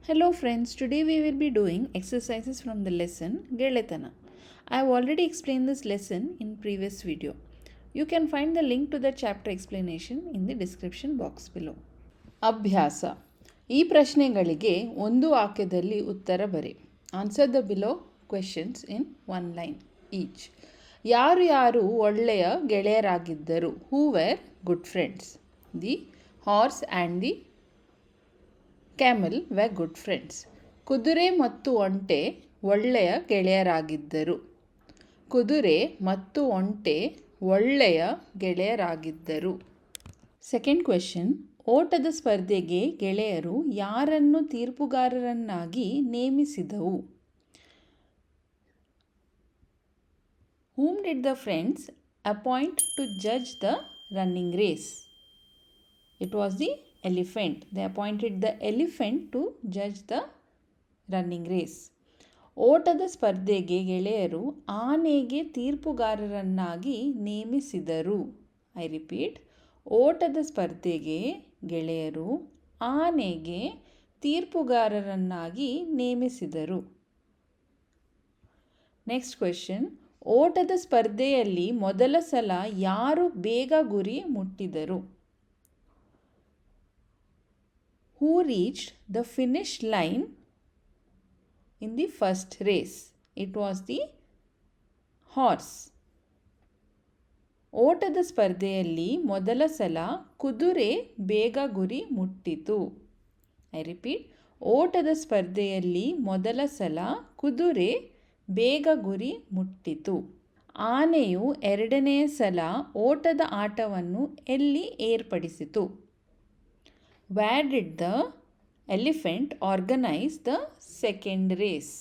Hello friends, today we will be doing exercises from the lesson Geletana. I have already explained this lesson in previous video. You can find the link to the chapter explanation in the description box below. ಅಭ್ಯಾಸ ಈ ಪ್ರಶ್ನೆಗಳಿಗೆ ಒಂದು ವಾಕ್ಯದಲ್ಲಿ ಉತ್ತರ ಬರೆ. Answer the below questions in one line each. ಯಾರು ಯಾರು ಒಳ್ಳೆಯ ಗೆಳೆಯರಾಗಿದ್ದರು? Who were good friends? The horse and the camel were good friends. ಕುದುರೆ ಮತ್ತು ಒಂಟೆ ಒಳ್ಳೆಯ ಗೆಳೆಯರಾಗಿದ್ದರು. ಕುದುರೆ ಮತ್ತು ಒಂಟೆ ಒಳ್ಳೆಯ ಗೆಳೆಯರಾಗಿದ್ದರು. ಸೆಕೆಂಡ್ ಕ್ವೆಶನ್, ಓಟದ ಸ್ಪರ್ಧೆಗೆ ಗೆಳೆಯರು ಯಾರನ್ನು ತೀರ್ಪುಗಾರರನ್ನಾಗಿ ನೇಮಿಸಿದವು? Whom did the friends appoint to judge the running race? It was the elephant. They appointed the elephant to judge the running race. ಓಟದ ಸ್ಪರ್ಧೆಗೆ ಗೆಳೆಯರು ಆನೆಗೆ ತೀರ್ಪುಗಾರರನ್ನಾಗಿ ನೇಮಿಸಿದರು. ಐ ರಿಪೀಟ್, ಓಟದ ಸ್ಪರ್ಧೆಗೆ ಗೆಳೆಯರು ಆನೆಗೆ ತೀರ್ಪುಗಾರರನ್ನಾಗಿ ನೇಮಿಸಿದರು. ನೆಕ್ಸ್ಟ್ ಕ್ವೆಶನ್, ಓಟದ ಸ್ಪರ್ಧೆಯಲ್ಲಿ ಮೊದಲ ಸಲ ಯಾರು ಬೇಗ ಗುರಿ ಮುಟ್ಟಿದರು? Who reached the finish line in the first race? It was the horse. ಓಟದ ಸ್ಪರ್ಧೆಯಲ್ಲಿ ಮೊದಲ ಸಲ ಕುದುರೆ ಬೇಗ ಗುರಿ ಮುಟ್ಟಿತು. ಐ ರಿಪೀಟ್, ಓಟದ ಸ್ಪರ್ಧೆಯಲ್ಲಿ ಮೊದಲ ಸಲ ಕುದುರೆ ಬೇಗ ಗುರಿ ಮುಟ್ಟಿತು. ಆನೆಯು ಎರಡನೆಯ ಸಲ ಓಟದ ಆಟವನ್ನು ಎಲ್ಲಿ ಏರ್ಪಡಿಸಿತು? Where did the elephant organize the second race?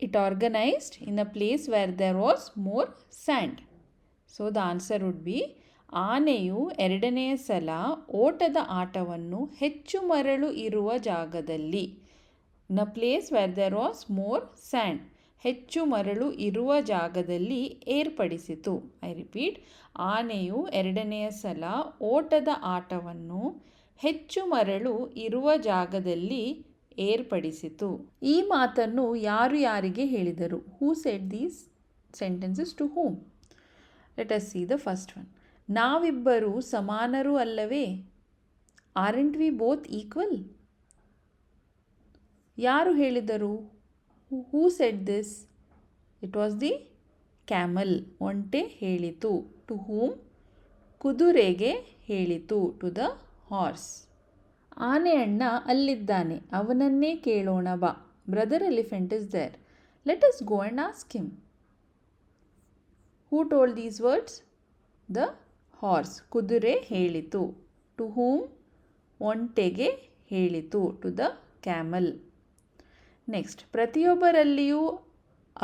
It organized in a place where there was more sand. So the answer would be, ಆನೆಯು ಎರಡನೆಯ ಸಲ ಓಟದ ಆಟವನ್ನು ಹೆಚ್ಚು ಮರಳು ಇರುವ ಜಾಗದಲ್ಲಿ, in a place where there was more sand, ಹೆಚ್ಚು ಮರಳು ಇರುವ ಜಾಗದಲ್ಲಿ ಏರ್ಪಡಿಸಿತು. ಐ ರಿಪೀಟ್, ಆನೆಯು ಎರಡನೆಯ ಸಲ ಓಟದ ಆಟವನ್ನು ಹೆಚ್ಚು ಮರಳು ಇರುವ ಜಾಗದಲ್ಲಿ ಏರ್ಪಡಿಸಿತು. ಈ ಮಾತನ್ನು ಯಾರು ಯಾರಿಗೆ ಹೇಳಿದರು? Who said these sentences to whom? Let us see the first one. ನಾವಿಬ್ಬರು ಸಮಾನರು ಅಲ್ಲವೇ? Aren't we both equal? ಯಾರು ಹೇಳಿದರು? Who said this? It was the camel. ಒಂಟೆ ಹೇಳಿತು. To whom? ಕುದುರೆಗೆ ಹೇಳಿತು. To the horse. ಆನೆ ಅಣ್ಣ ಅಲ್ಲಿದ್ದಾನೆ, ಅವನನ್ನೇ ಕೇಳೋಣ ಬಾ. Brother elephant is there, let us go and ask him. Who told these words? The horse. ಕುದುರೆ ಹೇಳಿತು. To whom? ಒಂಟೆಗೆ ಹೇಳಿತು. To the camel. ನೆಕ್ಸ್ಟ್, ಪ್ರತಿಯೊಬ್ಬರಲ್ಲಿಯೂ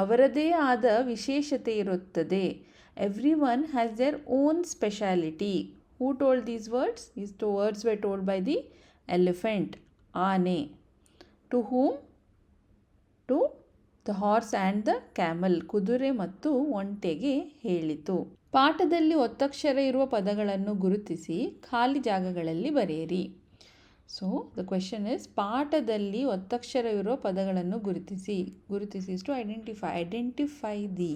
ಅವರದೇ ಆದ ವಿಶೇಷತೆ ಇರುತ್ತದೆ. Every one has their own speciality. Who told these words? These two words were told by the elephant, ಆನೆ. To whom? To the horse and the camel. ಕುದುರೆ ಮತ್ತು ಒಂಟೆಗೆ ಹೇಳಿತು. ಪಾಠದಲ್ಲಿ ಒತ್ತಕ್ಷರ ಇರುವ ಪದಗಳನ್ನು ಗುರುತಿಸಿ ಖಾಲಿ ಜಾಗಗಳಲ್ಲಿ ಬರೆಯಿರಿ. ಸೊ ದ ಕ್ವೆಶನ್ ಇಸ್, ಪಾಠದಲ್ಲಿ ಒತ್ತಕ್ಷರವಿರುವ ಪದಗಳನ್ನು ಗುರುತಿಸಿ. ಗುರುತಿಸಿ is to identify. Identify the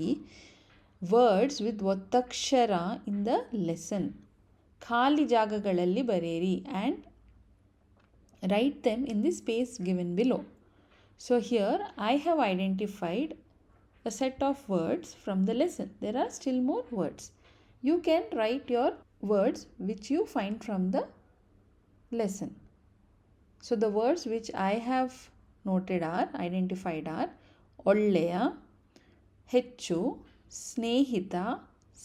words with ottakshara in the lesson. ಖಾಲಿ ಜಾಗಗಳಲ್ಲಿ ಬರೆಯಿರಿ and write them in the space given below. So here I have identified a set of words from the lesson. There are still more words. You can write your words which you find from the lesson. So the words which I have noted are, identified are, ಒಳ್ಳೆಯ, ಹೆಚ್ಚು, ಸ್ನೇಹಿತ,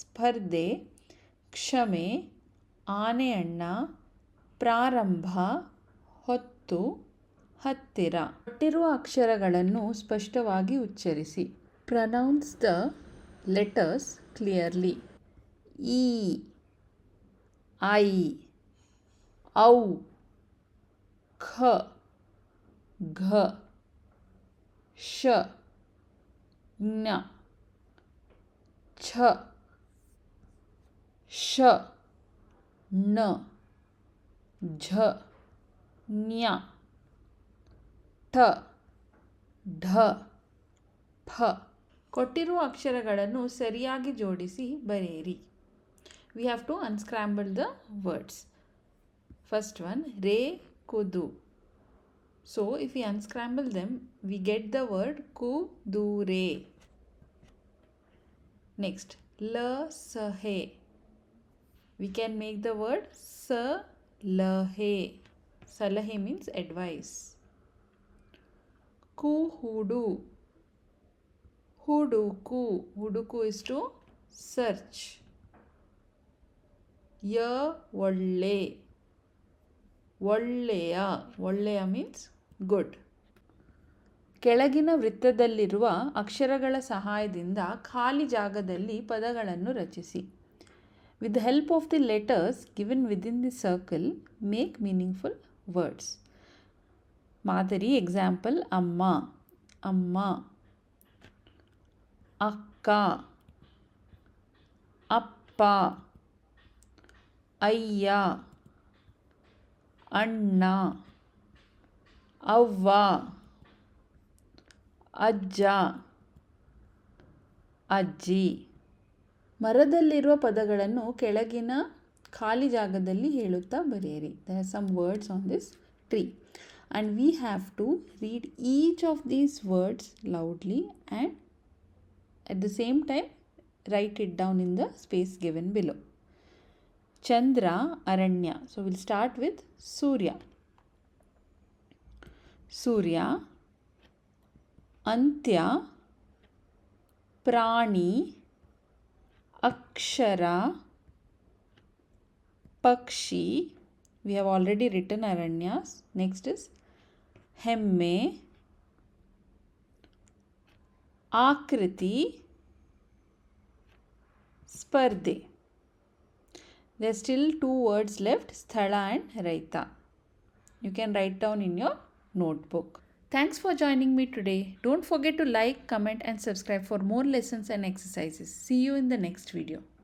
ಸ್ಪರ್ಧೆ, ಕ್ಷಮೆ, ಆನೆ ಅಣ್ಣ, ಪ್ರಾರಂಭ, ಹೊತ್ತು, ಹತ್ತಿರ. ಕೊಟ್ಟಿರುವ ಅಕ್ಷರಗಳನ್ನು ಸ್ಪಷ್ಟವಾಗಿ ಉಚ್ಚರಿಸಿ. Pronounce the letters clearly. ಈ, ಐ, ಔ, ಖ, ಘ, ಶ, ಜ್ಞ, ಛ, ಶ, ಣ, ಝ, ನ್ಯ, ಠ, ಢ, ಫ. ಕೊಟ್ಟಿರುವ ಅಕ್ಷರಗಳನ್ನು ಸರಿಯಾಗಿ ಜೋಡಿಸಿ ಬರೆಯಿರಿ. We have to unscramble the words. First one, re, kudu. So if we unscramble them, we get the word kudure. Next, la, sahe. We can make the word salahe. Salahe means advice. Kuhudu. Huduku. Huduku is to search. ಯ, ಒಳ್ಳೆ. ಒಳ್ಳೆಯ. ಒಳ್ಳೆಯ means good. ಕೆಳಗಿನ ವೃತ್ತದಲ್ಲಿರುವ ಅಕ್ಷರಗಳ ಸಹಾಯದಿಂದ ಖಾಲಿ ಜಾಗದಲ್ಲಿ ಪದಗಳನ್ನು ರಚಿಸಿ. With the help of the letters given within the circle, make meaningful words. ಮಾದರಿ ಎಕ್ಸಾಂಪಲ್: ಅಮ್ಮ, ಅಮ್ಮ. ಅಕ್ಕ, ಅಪ್ಪ, ಅಯ್ಯ, ಅಣ್ಣ, ಅವ್ವ, ಅಜ್ಜ, ಅಜ್ಜಿ. ಮರದಲ್ಲಿರುವ ಪದಗಳನ್ನು ಕೆಳಗಿನ ಖಾಲಿ ಜಾಗದಲ್ಲಿ ಹೇಳುತ್ತಾ ಬರೆಯಿರಿ. There are some words on this tree and we have to read each of these words loudly and at the same time write it down in the space given below. Chandra, Aranya. So we'll start with Surya. Surya, Antya, Prani, Akshara, Pakshi. We have already written Aranyas. Next is Hemme, Akriti, Spardhe. There are still 2 words left, Sthala and Raita. You can write down in your notebook. Thanks for joining me today. Don't forget to like, comment and subscribe for more lessons and exercises. See you in the next video.